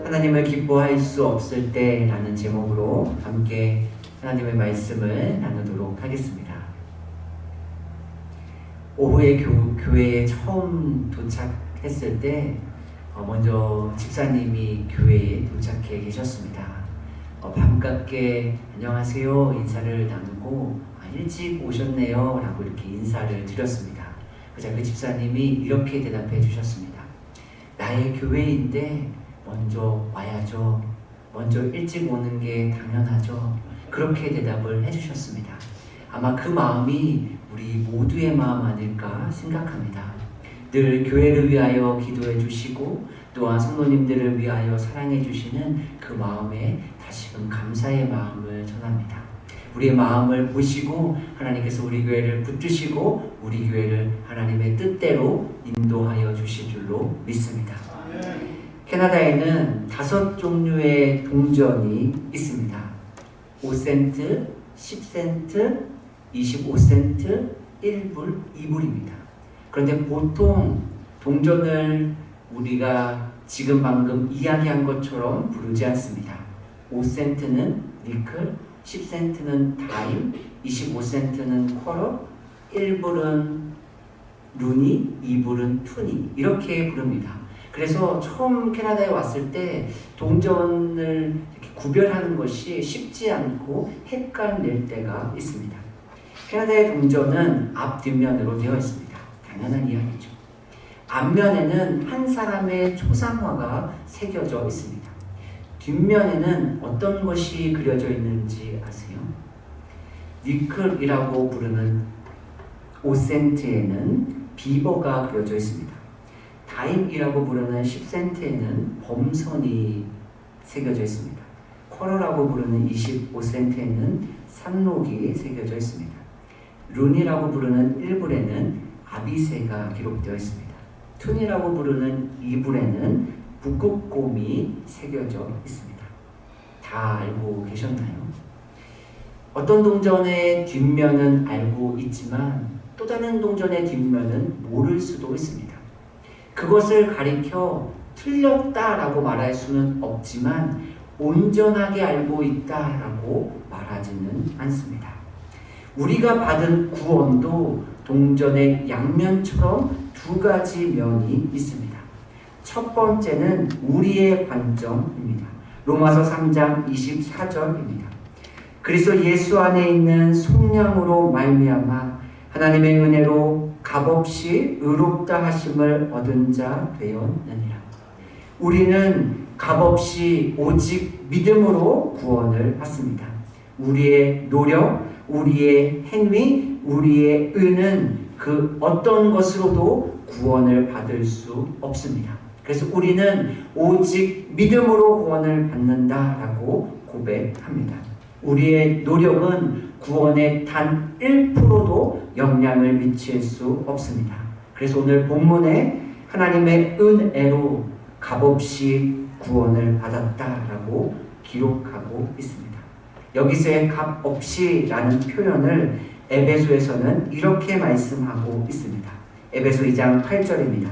하나님을 기뻐할 수 없을 때 라는 제목으로 함께 하나님의 말씀을 나누도록 하겠습니다. 오후에 교회에 처음 도착했을 때 먼저 집사님이 교회에 도착해 계셨습니다. 반갑게 안녕하세요 인사를 나누고 일찍 오셨네요 라고 이렇게 인사를 드렸습니다. 그래서 그 집사님이 이렇게 대답해 주셨습니다. 나의 교회인데 먼저 와야죠. 먼저 일찍 오는 게 당연하죠. 그렇게 대답을 해주셨습니다. 아마 그 마음이 우리 모두의 마음 아닐까 생각합니다. 늘 교회를 위하여 기도해 주시고 또한 성도님들을 위하여 사랑해 주시는 그 마음에 다시금 감사의 마음을 전합니다. 우리의 마음을 보시고 하나님께서 우리 교회를 붙드시고 우리 교회를 하나님의 뜻대로 인도하여 주실 줄로 믿습니다. 캐나다에는 5종류의 동전이 있습니다. 5센트, 10센트, 25센트, 1불, 2불입니다. 그런데 보통 동전을 우리가 지금 방금 이야기한 것처럼 부르지 않습니다. 5센트는 니클, 10센트는 다임, 25센트는 쿼러, 1불은 루니, 2불은 투니 이렇게 부릅니다. 그래서 처음 캐나다에 왔을 때 동전을 이렇게 구별하는 것이 쉽지 않고 헷갈릴 때가 있습니다. 캐나다의 동전은 앞, 뒷면으로 되어 있습니다. 당연한 이야기죠. 앞면에는 한 사람의 초상화가 새겨져 있습니다. 뒷면에는 어떤 것이 그려져 있는지 아세요? 니클이라고 부르는 5센트에는 비버가 그려져 있습니다. 다임이라고 부르는 10센트에는 범선이 새겨져 있습니다. 쿼러라고 부르는 25센트에는 산록이 새겨져 있습니다. 룬이라고 부르는 1불에는 아비새가 기록되어 있습니다. 툰이라고 부르는 2불에는 북극곰이 새겨져 있습니다. 다 알고 계셨나요? 어떤 동전의 뒷면은 알고 있지만 또 다른 동전의 뒷면은 모를 수도 있습니다. 그것을 가리켜 틀렸다라고 말할 수는 없지만 온전하게 알고 있다라고 말하지는 않습니다. 우리가 받은 구원도 동전의 양면처럼 2가지 면이 있습니다. 첫 번째는 우리의 관점입니다. 로마서 3장 24절입니다. 그리스도 예수 안에 있는 속량으로 말미암아 하나님의 은혜로 값없이 의롭다 하심을 얻은 자 되었느니라. 우리는 값없이 오직 믿음으로 구원을 받습니다. 우리의 노력, 우리의 행위, 우리의 의는 그 어떤 것으로도 구원을 받을 수 없습니다. 그래서 우리는 오직 믿음으로 구원을 받는다라고 고백합니다. 우리의 노력은 구원에 단 1%도 영향을 미칠 수 없습니다. 그래서 오늘 본문에 하나님의 은혜로 값없이 구원을 받았다라고 기록하고 있습니다. 여기서의 값없이라는 표현을 에베소에서는 이렇게 말씀하고 있습니다. 에베소 2장 8절입니다.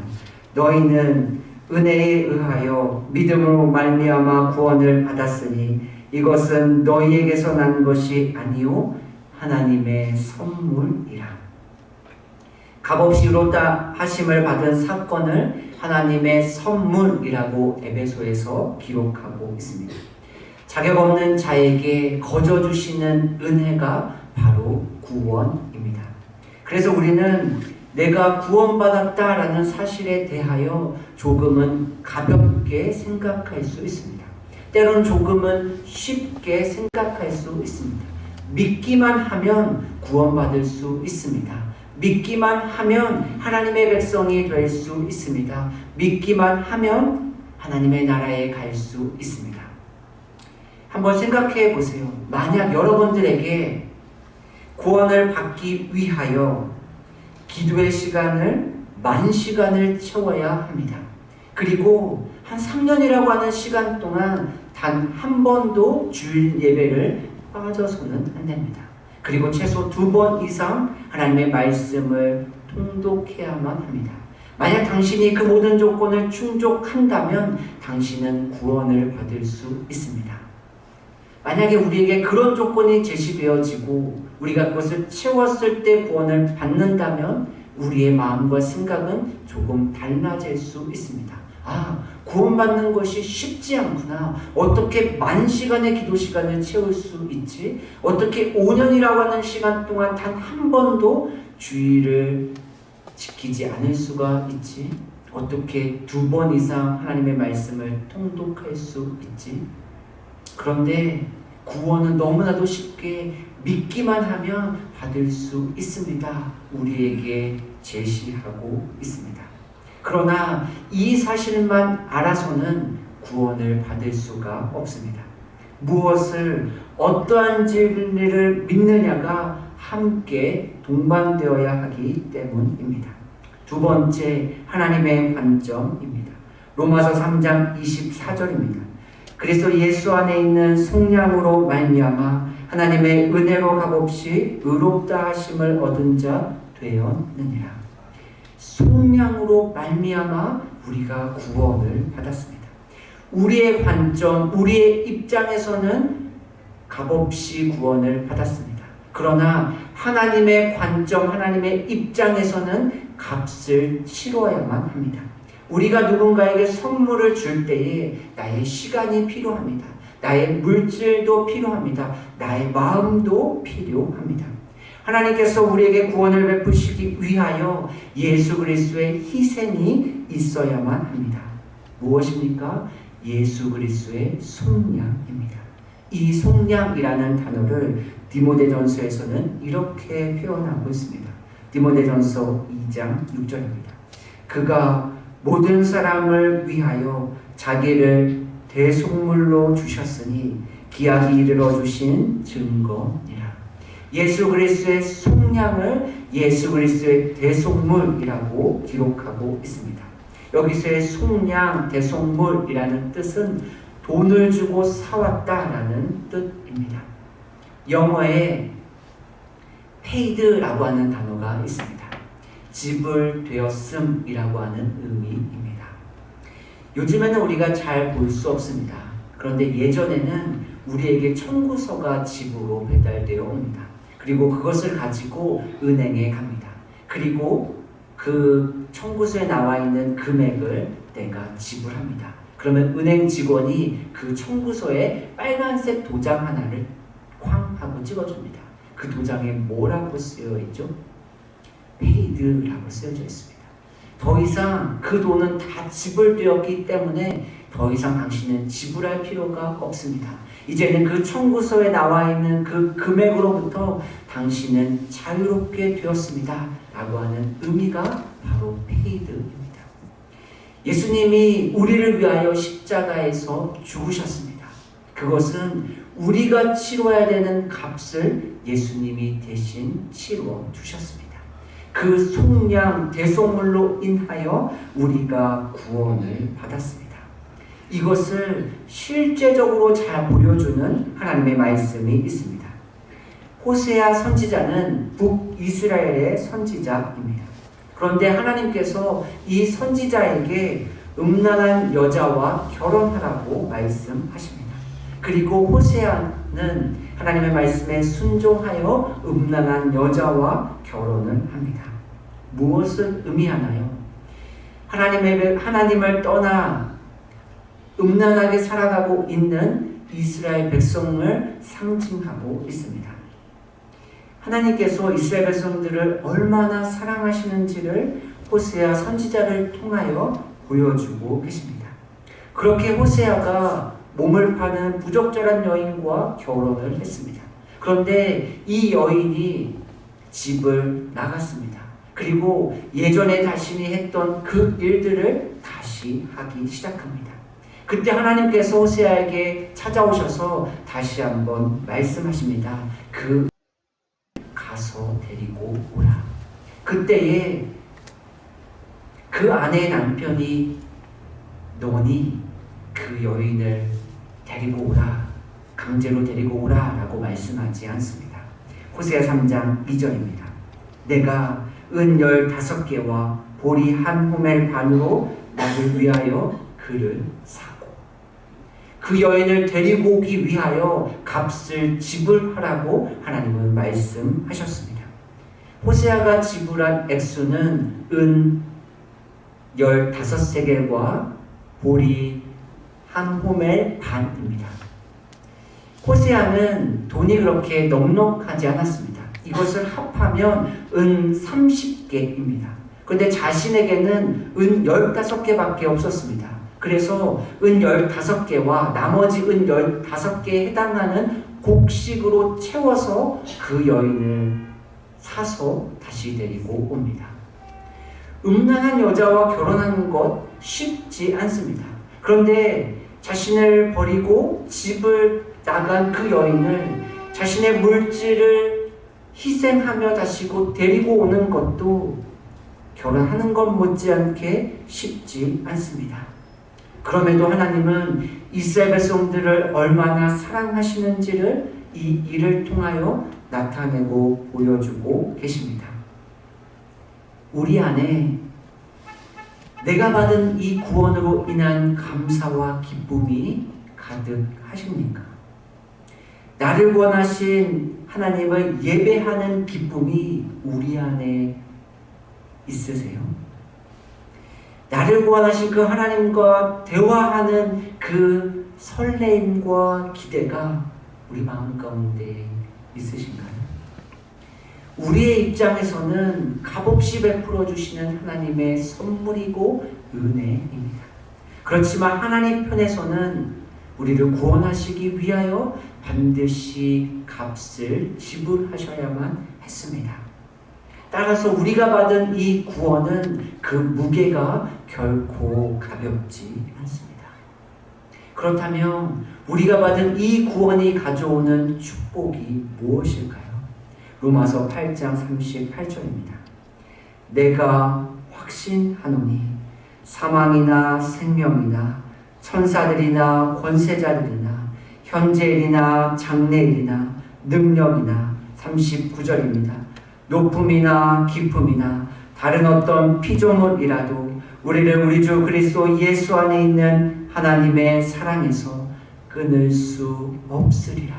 너희는 은혜에 의하여 믿음으로 말미암아 구원을 받았으니 이것은 너희에게서 난 것이 아니요 하나님의 선물이라. 값없이 의롭다 하심을 받은 사건을 하나님의 선물이라고 에베소에서 기록하고 있습니다. 자격 없는 자에게 거저 주시는 은혜가 바로 구원입니다. 그래서 우리는 내가 구원받았다라는 사실에 대하여 조금은 가볍게 생각할 수 있습니다. 때론 조금은 쉽게 생각할 수 있습니다. 믿기만 하면 구원받을 수 있습니다. 믿기만 하면 하나님의 백성이 될 수 있습니다. 믿기만 하면 하나님의 나라에 갈 수 있습니다. 한번 생각해 보세요. 만약 여러분들에게 구원을 받기 위하여 기도의 시간을 10,000시간을 채워야 합니다. 그리고 한 3년이라고 하는 시간 동안 단 한 번도 주일 예배를 빠져서는 안 됩니다. 그리고 최소 2번 이상 하나님의 말씀을 통독해야만 합니다. 만약 당신이 그 모든 조건을 충족한다면 당신은 구원을 받을 수 있습니다. 만약에 우리에게 그런 조건이 제시되어지고 우리가 그것을 채웠을 때 구원을 받는다면 우리의 마음과 생각은 조금 달라질 수 있습니다. 구원받는 것이 쉽지 않구나. 어떻게 10,000시간의 기도 시간을 채울 수 있지? 어떻게 5년이라고 하는 시간 동안 단 한 번도 주의를 지키지 않을 수가 있지? 어떻게 2번 이상 하나님의 말씀을 통독할 수 있지? 그런데 구원은 너무나도 쉽게 믿기만 하면 받을 수 있습니다. 우리에게 제시하고 있습니다. 그러나 이 사실만 알아서는 구원을 받을 수가 없습니다. 무엇을 어떠한 진리를 믿느냐가 함께 동반되어야 하기 때문입니다. 두 번째, 하나님의 관점입니다. 로마서 3장 24절입니다. 그래서 예수 안에 있는 속량으로 말미암아 하나님의 은혜로 값없이 의롭다 하심을 얻은 자 되었느니라. 속량으로 말미암아 우리가 구원을 받았습니다. 우리의 관점, 우리의 입장에서는 값없이 구원을 받았습니다. 그러나 하나님의 관점, 하나님의 입장에서는 값을 치러야만 합니다. 우리가 누군가에게 선물을 줄 때에 나의 시간이 필요합니다. 나의 물질도 필요합니다. 나의 마음도 필요합니다. 하나님께서 우리에게 구원을 베푸시기 위하여 예수 그리스도의 희생이 있어야만 합니다. 무엇입니까? 예수 그리스도의 속량입니다. 이 속량이라는 단어를 디모데전서에서는 이렇게 표현하고 있습니다. 디모데전서 2장 6절입니다. 그가 모든 사람을 위하여 자기를 대속물로 주셨으니 기약이 이르러 주신 증거니라. 예수 그리스도의 속량을 예수 그리스도의 대속물이라고 기록하고 있습니다. 여기서의 속량, 대속물이라는 뜻은 돈을 주고 사왔다라는 뜻입니다. 영어에 paid라고 하는 단어가 있습니다. 지불되었음이라고 하는 의미입니다. 요즘에는 우리가 잘 볼 수 없습니다. 그런데 예전에는 우리에게 청구서가 집으로 배달되어 옵니다. 그리고 그것을 가지고 은행에 갑니다. 그리고 그 청구서에 나와 있는 금액을 내가 지불합니다. 그러면 은행 직원이 그 청구서에 빨간색 도장 하나를 쾅 하고 찍어줍니다. 그 도장에 뭐라고 쓰여 있죠? paid라고 쓰여져 있습니다. 더 이상 그 돈은 다 지불되었기 때문에 더 이상 당신은 지불할 필요가 없습니다. 이제는 그 청구서에 나와 있는 그 금액으로부터 당신은 자유롭게 되었습니다. 라고 하는 의미가 바로 paid입니다. 예수님이 우리를 위하여 십자가에서 죽으셨습니다. 그것은 우리가 치러야 되는 값을 예수님이 대신 치러 주셨습니다. 그 속량, 대속물로 인하여 우리가 구원을 받았습니다. 이것을 실제적으로 잘 보여주는 하나님의 말씀이 있습니다. 호세아 선지자는 북이스라엘의 선지자입니다. 그런데 하나님께서 이 선지자에게 음란한 여자와 결혼하라고 말씀하십니다. 그리고 호세아는 하나님의 말씀에 순종하여 음란한 여자와 결혼을 합니다. 무엇을 의미하나요? 하나님을 떠나 음란하게 살아가고 있는 이스라엘 백성을 상징하고 있습니다. 하나님께서 이스라엘 백성들을 얼마나 사랑하시는지를 호세아 선지자를 통하여 보여주고 계십니다. 그렇게 호세아가 몸을 파는 부적절한 여인과 결혼을 했습니다. 그런데 이 여인이 집을 나갔습니다. 그리고 예전에 자신이 했던 그 일들을 다시 하기 시작합니다. 그때 하나님께서 호세아에게 찾아오셔서 다시 한번 말씀하십니다. 그 가서 데리고 오라. 그때에 그 아내의 남편이 너니 그 여인을 데리고 오라, 강제로 데리고 오라 라고 말씀하지 않습니다. 호세아 3장 2절입니다. 내가 은 15개와 보리 한 호멜 반으로 나를 위하여 그를 사고 그 여인을 데리고 오기 위하여 값을 지불하라고 하나님은 말씀하셨습니다. 호세아가 지불한 액수는 은 15세겔과 보리 한 호멜 반입니다. 호세아는 돈이 그렇게 넉넉하지 않았습니다. 이것을 합하면 은 30개입니다. 그런데 자신에게는 은 15개밖에 없었습니다. 그래서 은 15개와 나머지 은 15개에 해당하는 곡식으로 채워서 그 여인을 사서 다시 데리고 옵니다. 음란한 여자와 결혼하는 것 쉽지 않습니다. 그런데 자신을 버리고 집을 나간 그 여인을 자신의 물질을 희생하며 다시 곧 데리고 오는 것도 결혼하는 것 못지않게 쉽지 않습니다. 그럼에도 하나님은 이스라엘 백성들을 얼마나 사랑하시는지를 이 일을 통하여 나타내고 보여주고 계십니다. 우리 안에 내가 받은 이 구원으로 인한 감사와 기쁨이 가득하십니까? 나를 구원하신 하나님을 예배하는 기쁨이 우리 안에 있으세요? 나를 구원하신 그 하나님과 대화하는 그 설레임과 기대가 우리 마음 가운데 있으신가요? 우리의 입장에서는 값없이 베풀어 주시는 하나님의 선물이고 은혜입니다. 그렇지만 하나님 편에서는 우리를 구원하시기 위하여 반드시 값을 지불하셔야만 했습니다. 따라서 우리가 받은 이 구원은 그 무게가 결코 가볍지 않습니다. 그렇다면 우리가 받은 이 구원이 가져오는 축복이 무엇일까요? 로마서 8장 38절입니다. 내가 확신하노니 사망이나 생명이나 천사들이나 권세자들이나 현재일이나 장래일이나 능력이나 39절입니다. 높음이나 깊음이나 다른 어떤 피조물이라도 우리를 우리 주 그리스도 예수 안에 있는 하나님의 사랑에서 끊을 수 없으리라.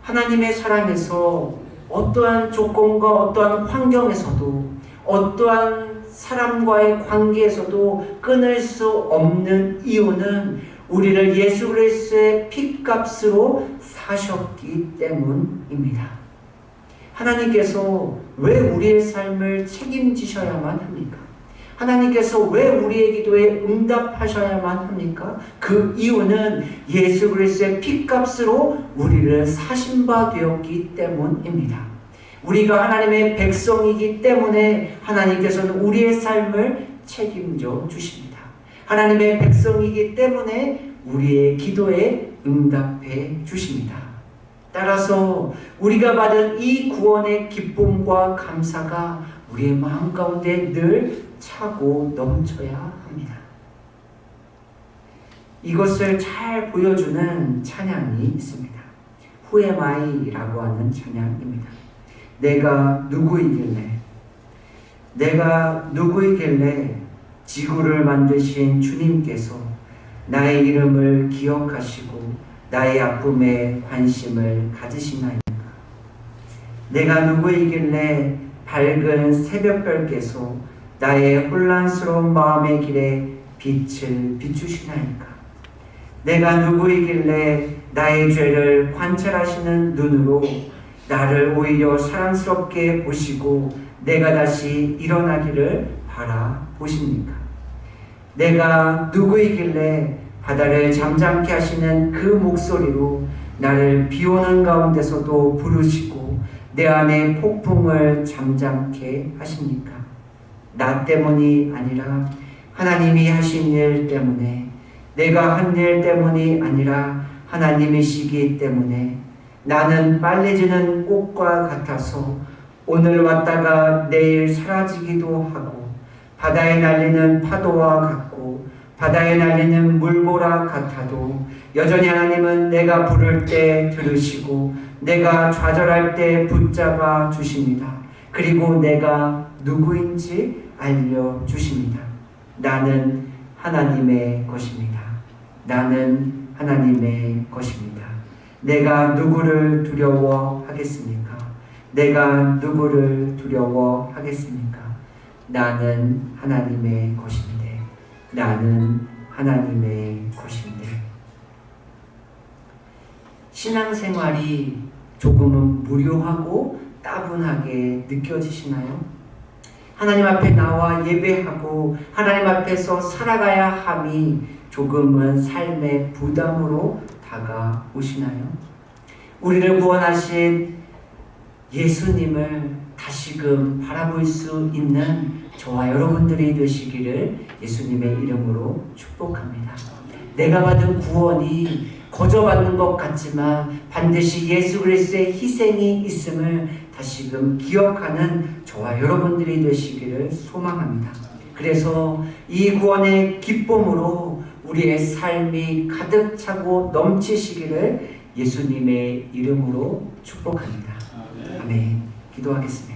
하나님의 사랑에서 어떠한 조건과 어떠한 환경에서도 어떠한 사람과의 관계에서도 끊을 수 없는 이유는 우리를 예수 그리스도의 피값으로 사셨기 때문입니다. 하나님께서 왜 우리의 삶을 책임지셔야만 합니까? 하나님께서 왜 우리의 기도에 응답하셔야만 합니까? 그 이유는 예수 그리스도의 피값으로 우리를 사신 바 되었기 때문입니다. 우리가 하나님의 백성이기 때문에 하나님께서는 우리의 삶을 책임져 주십니다. 하나님의 백성이기 때문에 우리의 기도에 응답해 주십니다. 따라서 우리가 받은 이 구원의 기쁨과 감사가 우리의 마음 가운데 늘 차고 넘쳐야 합니다. 이것을 잘 보여주는 찬양이 있습니다. Who am I?라고 하는 찬양입니다. 내가 누구이길래 지구를 만드신 주님께서 나의 이름을 기억하시고 나의 아픔에 관심을 가지시나이까? 내가 누구이길래 밝은 새벽별께서 나의 혼란스러운 마음의 길에 빛을 비추시나이까? 내가 누구이길래 나의 죄를 관찰하시는 눈으로 나를 오히려 사랑스럽게 보시고 내가 다시 일어나기를 바라보십니까? 내가 누구이길래 바다를 잠잠케 하시는 그 목소리로 나를 비오는 가운데서도 부르시고 내 안에 폭풍을 잠잠케 하십니까? 나 때문이 아니라 하나님이 하신 일 때문에, 내가 한 일 때문이 아니라 하나님이시기 때문에 나는 빨개지는 꽃과 같아서 오늘 왔다가 내일 사라지기도 하고 바다에 날리는 파도와 같고 바다에 날리는 물보라 같아도 여전히 하나님은 내가 부를 때 들으시고 내가 좌절할 때 붙잡아 주십니다. 그리고 내가 누구인지 알려주십니다. 나는 하나님의 것입니다. 나는 하나님의 것입니다. 내가 누구를 두려워하겠습니까? 내가 누구를 두려워하겠습니까? 나는 하나님의 것인데, 나는 하나님의 것인데. 신앙생활이 조금은 무료하고 따분하게 느껴지시나요? 하나님 앞에 나와 예배하고 하나님 앞에서 살아가야 함이 조금은 삶의 부담으로 다가오시나요? 우리를 구원하신 예수님을 다시금 바라볼 수 있는 저와 여러분들이 되시기를 예수님의 이름으로 축복합니다. 내가 받은 구원이 거저받는 것 같지만 반드시 예수 그리스도의 희생이 있음을 다시금 기억하는 저와 여러분들이 되시기를 소망합니다. 그래서 이 구원의 기쁨으로 우리의 삶이 가득 차고 넘치시기를 예수님의 이름으로 축복합니다. 아멘. 기도하겠습니다.